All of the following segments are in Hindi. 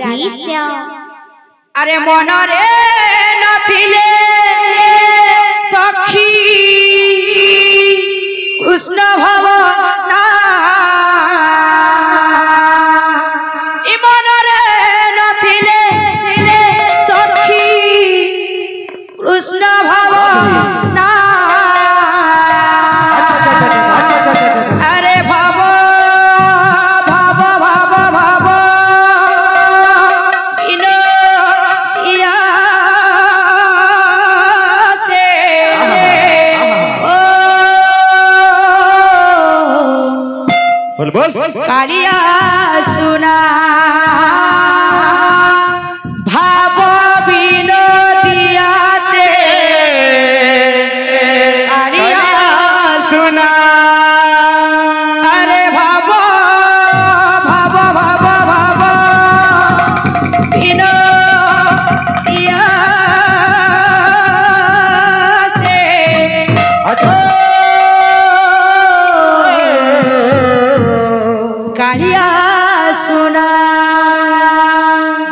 राधेश्याम अरे मनरे नथिले सखी कृष्ण भवना मनरे नथिले सखी कृष्ण भवना अरे भव भव भव भव बिनतिया से बोल कालिया सुना भाव बिनतिया से कालिया सुना अरे भाव भाव भाव भाव बिनतिया से कालिया सुना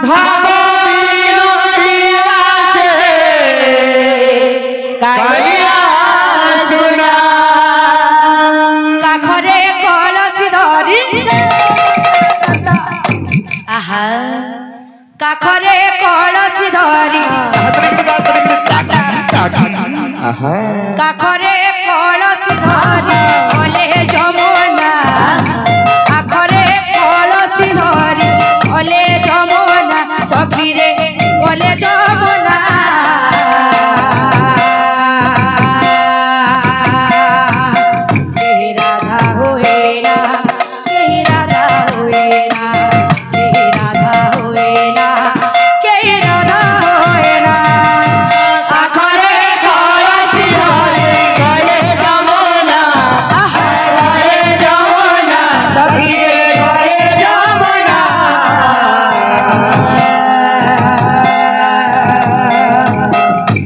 भाव बिनतिया से कालिया सुना काखरे कलसी धरी आहा काखरे कलसी धरी काखरे कलसी धरी भले जमुना काखरे कलसी धरी भले जमुना सखीरे भले जमुना राधा होए ना राधा होए ना राधा होए ना राधा होए ना आखरे कलसी धरे गले जमुना गले जमुना सखीरे भले जमुना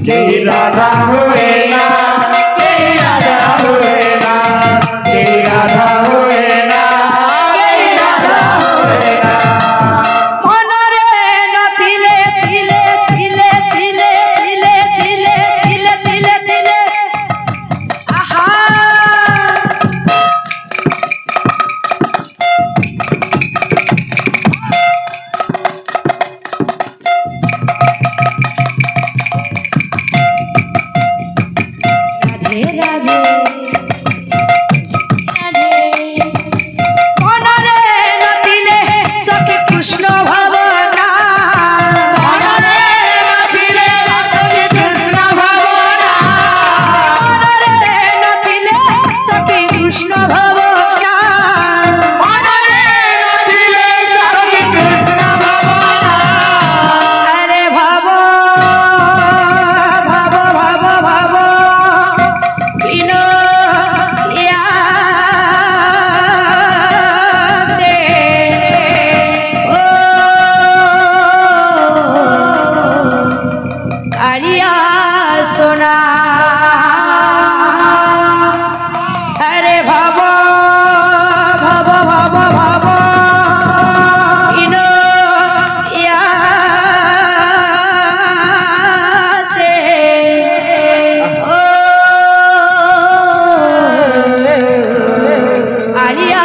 के राधा हुए ना के राधा हुए ना के राधा हुए ना के राधा हुए ना मनरे नथिले थिले थिले थिले थिले थिले थिले थिले थिले आहा राधे राधे मनरे नथिले सखी कृष्ण भवना मनरे नथिले सखी कृष्ण भवना मनरे नथिले सखी कृष्ण भवना मनरे नथिले सखी कृष्ण भवना अरे भव भव भव भव बिनतिया से कालिया सोना अरे भव भव भव भव बिनतिया से कालिया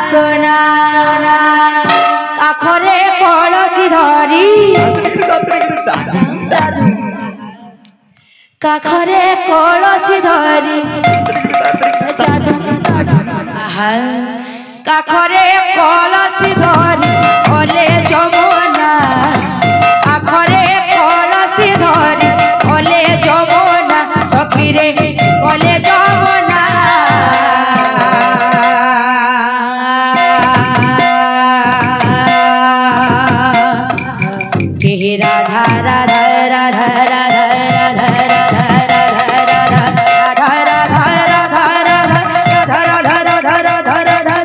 सोना काखरे कलसी धरी काखरे कलसी धरी आहा काखरे कलसी धरी भले जमुना काखरे कलसी धरी भले जमुना सखीरे भले जमुना के राधा राधा राधा राधा राधा राधा राधा राधा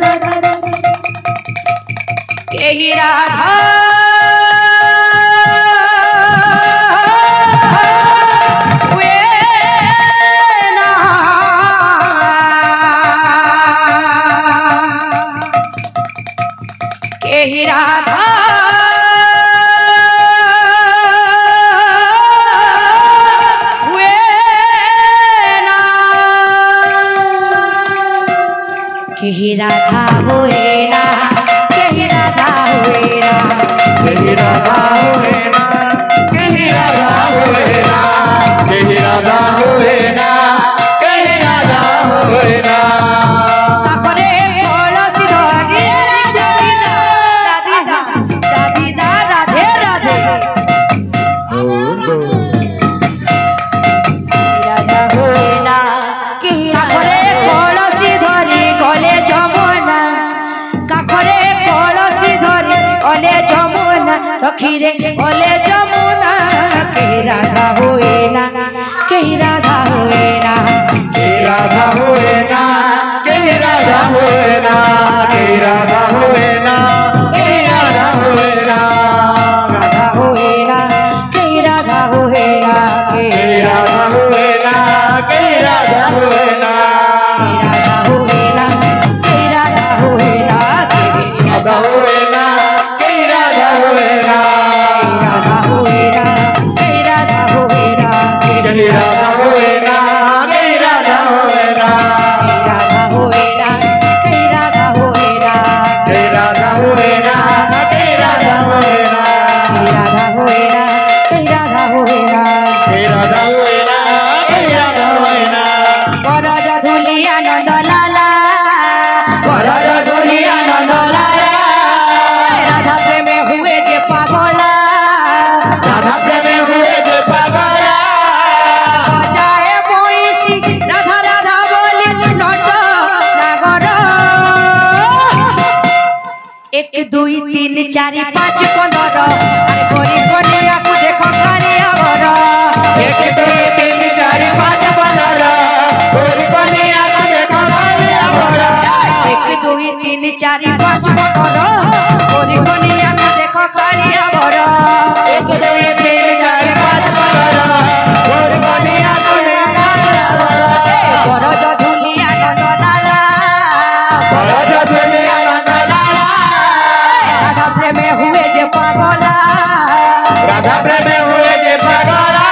राधा हुए ना कहीं राधा हुए ना कहीं राधा हुए ना कहीं राधा हुए ना कहीं राधा हुए ना कहीं राधा हुए ना তারপরে কলসি ধরি দাদিদা রাধে রাধে রাধা হয়ে না কাখরে কলসি ধরি গলে যমুনা কাখরে কলসি ধরি গলে যমুনা সখীরে গলে যমুনা কে রাধা হয়ে না কে রাধা হয়ে না कहीं राधा हुए ना कहीं राधा हुए ना कहीं राधा हुए ना कहीं राधा हुए ना राधा हुए ना কে রাধা হয়ে না কে कहीं राधा हुए ना कहीं राधा हुए ना রাধা হয়ে না কে রাধা হয়ে না কে राधा हुए ना कहीं राधा हुए ना রাধা হয়ে না কে রাধা হয়ে না কে कहीं राधा हुए ना कहीं राधा हुए ना রাধা হয়ে না কে রাধা হয়ে না कहीं राधा हुए ना कहीं राधा हुए ना রাধা হয়ে না কে রাধা হয়ে না कहीं राधा हुए ना कहीं राधा हुए ना বরজ ধুলি আনন্দ লালা বরজ ধুলি আনন্দ লালা রাধা প্রেমে হুয়ে যে পাগলা রাধা প্রেমে हुए যে পাগলা বাজায় বইসি রাধা রাধা বলি নট নাগর 1 2 3 4 5 15 আরে করি করি আপু দেখো কালি আমার एक दो तीन चार पाँच पंद्रह गोरी कन्हैया को देखो काली अमरा 1 2 3 4 5 15 করি করি আপু দেখো কালি আমার एक दो तीन चार पाँच पंद्रह गोरी कन्हैया को देखो काली अमरा বরজ ধুলি আনন্দ লালা बरज धुली आनंद लाला রাধা প্রেমে হুয়ে যে পাগলা राधा प्रेमे हुए जे पागला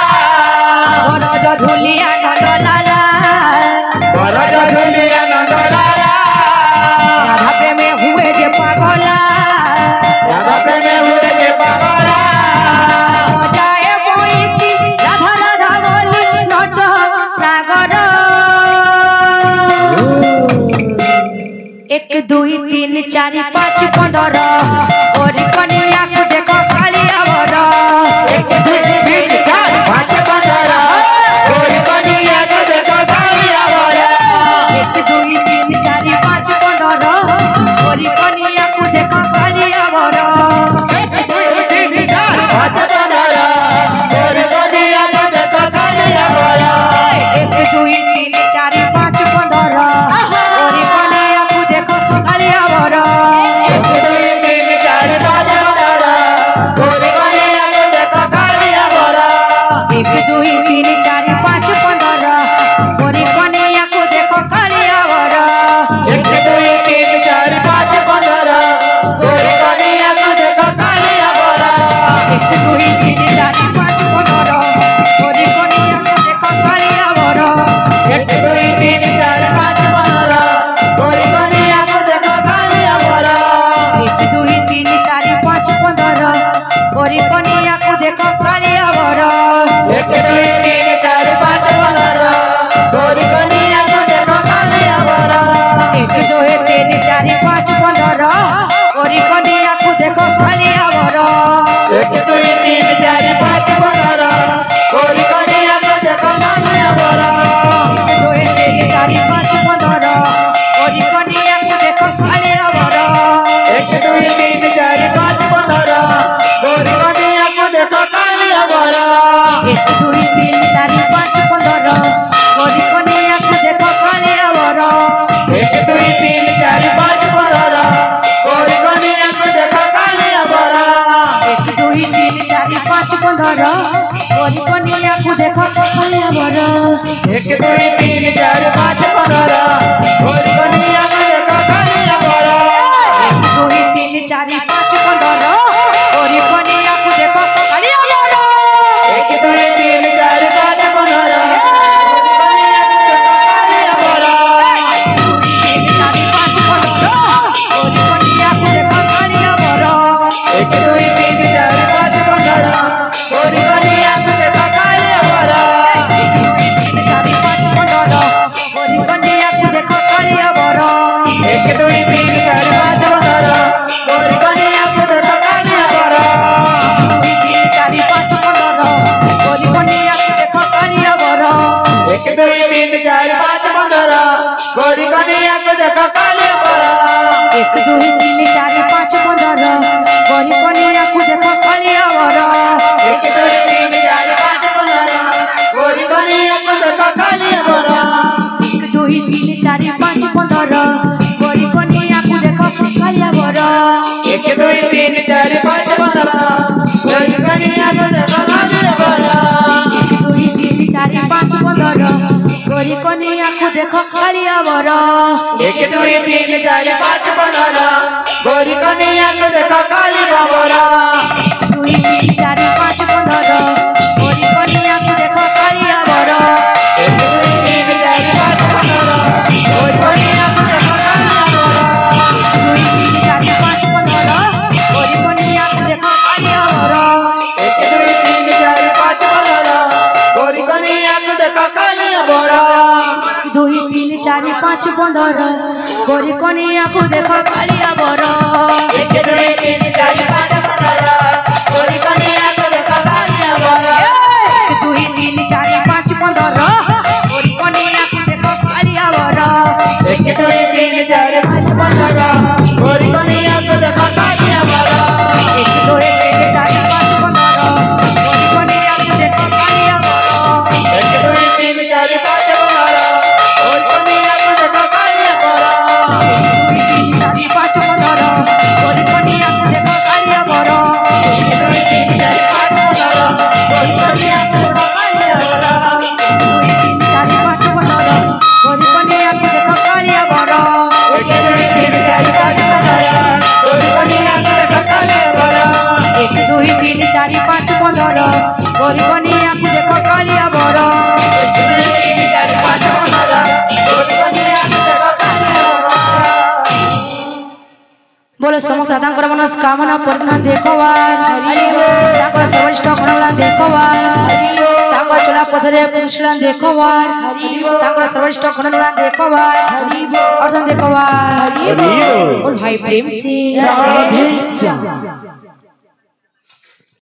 বরজ ধুলি আনন্দ লালা बरज धुली आनंद लाला রাধা প্রেমে হুয়ে যে পাগলা राधा प्रेमे हुए जे पागला মজায় বইসি রাধা রাধা বলি নট নাগর 1 2 3 4 5 15 ওরি কনিয়াকু দেখো কালি আমার एक दो तीन चार पाँच पंद्रह गोरी कन्हैया को देखो काली अमरा 1 2 3 4 5 15 ওরি কনিয়াকু দেখো কালি আমার एक दो तीन चार पाँच पंद्रह गोरी कन्हैया को देखो काली अमरा 1 2 3 4 5 15 ওরি কনিয়াকু দেখো কালি আমার एक दो तीन चार पाँच पंद्रह गोरी कन्हैया को देखो काली अमरा 1 2 3 4 5 15 ওরি কনিয়াকু দেখো কালি আমার एक दो तीन चार पाँच पंद्रह गोरी कन्हैया को देखो काली अमरा 1 2 3 4 5 15 ওরি কনিয়াকু দেখো কালি আমার एक दो तीन चार पाँच पंद्रह गोरी कन्हैया को देखो काली अमरा 1 2 3 4 5 15 ওরি কনিয়াকু দেখো কালি আমার एक दो तीन चार पाँच पंद्रह गोरी कन्हैया को देखो काली अमरा 1 2 3 4 5 15 ওরি কনিয়াকু দেখো কালি আমার एक दो तीन चार पाँच पंद्रह गोरी कन्हैया को देखो काली अमरा 2 3 4 5 15 ওরি কনিয়াকু দেখো কালি আমার एक दो तीन चार पाँच पंद्रह गोरी कन्हैया को देखो काली अमरा 1 2 3 4 5 15 ওরি কনিয়াকু দেখো কালি আমার एक दो तीन चार पाँच पंद्रह गोरी कन्हैया को देखो काली अमरा 1 2 3 4 5 15 ওরি কনিয়াকু দেখো কালি আমার एक दो तीन चार पाँच पंद्रह गोरी कन्हैया को देखो काली अमरा 1 2 3 4 5 15 ওরি কনিয়াকু দেখো কালি আমার एक दो तीन चार पाँच पंद्रह गोरी कन्हैया को देखो काली अमरा 3 4 5 15 ଦୁଇ ତିନି ଚାରି ପାଞ୍ଚ ପନ୍ଦର ଗୋରି କନିଆକୁ ଦେଖ କାଳିଆ ବର एक दुई तीन चार पाँच पंद्रह गोरी कन्या को देखो कालिया बरा एक दुई तीन चार पाँच पंद्रह गोरी कनिया को देखो कालिया बरा एक दुई तीन चार पाँच पंद्रह गोरी कन्या को देखो कालिया बरा एक दुई तीन चार पाँच पंद्रह गोरी कनिया को देखो कालिया बरा एक दुई तीन चार पाँच पंद्रह गोरी कन्या को देखो कालिया बरा एक दुई तीन चार पाँच पंद्रह गोरी कनिया को देखो कालिया बरा एक दुई तीन चार पाँच पंद्रह गोरी कन्या को देखो कालिया बरा एक दुई तीन चार पाँच पंद्रह गोरी कनिया को देखो कालिया बरा दुई तीन चार पाँच पंद्रह गोरी कन्या को देखो कालिया बरा एक दुई तीन चार पाँच पंद्रह गोरी कनिया को देखो कालिया बरा दुई तीन चार पाँच पंद्रह गोरी कन्या को देखो कालिया बरा एक दुई तीन चार पाँच पंद्रह गोरी कनिया को देखो कालिया बरा दुई तीन चार पाँच पंद्रह गोरी कन्या को देखो कालिया बरा एक दुई तीन चार पाँच पंद्रह गोरी कनिया को देखो कालिया बरा दुई तीन चार पाँच पंद्रह गोरी कन्या को देखो कालिया बरा एक दुई तीन चार पाँच पंद्रह गोरी कनिया को देखो कालिया बरा एक दुई तीन चार पाँच पंद्रह गोरी कन्या को देखो कालिया बरा एक दुई तीन चार पाँच पंद्रह गोरी कनिया को देखो कालिया बरा दुई तीन चार पाँच पंद्रह गोरी कन्या को देखो कालिया बरा एक दुई तीन चार पाँच पंद्रह गोरी कनिया को देखो कालिया बरा दुई तीन चार पाँच पंद्रह गोरी कन्या को देखो कालिया बरा एक दुई तीन चार पाँच पंद्रह गोरी कनिया को देखो कालिया बरा एक दुई तीन चार पाँच पंद्रह गोरी कन्या को देखो कालिया बरा एक दुई तीन चार पाँच पंद्रह गोरी कनिया को देखो कालिया बरा बोलो समस्त दादांकर मनस्कामना पूर्ण देखवार ताकर सर्वश्रेष्ठ गुणगान देखवार ताकर चला पथरे पुष्कलान देखवार ताकर सर्वश्रेष्ठ गुणगान देखवार अर्धन देखवार बोल भाई प्रेम से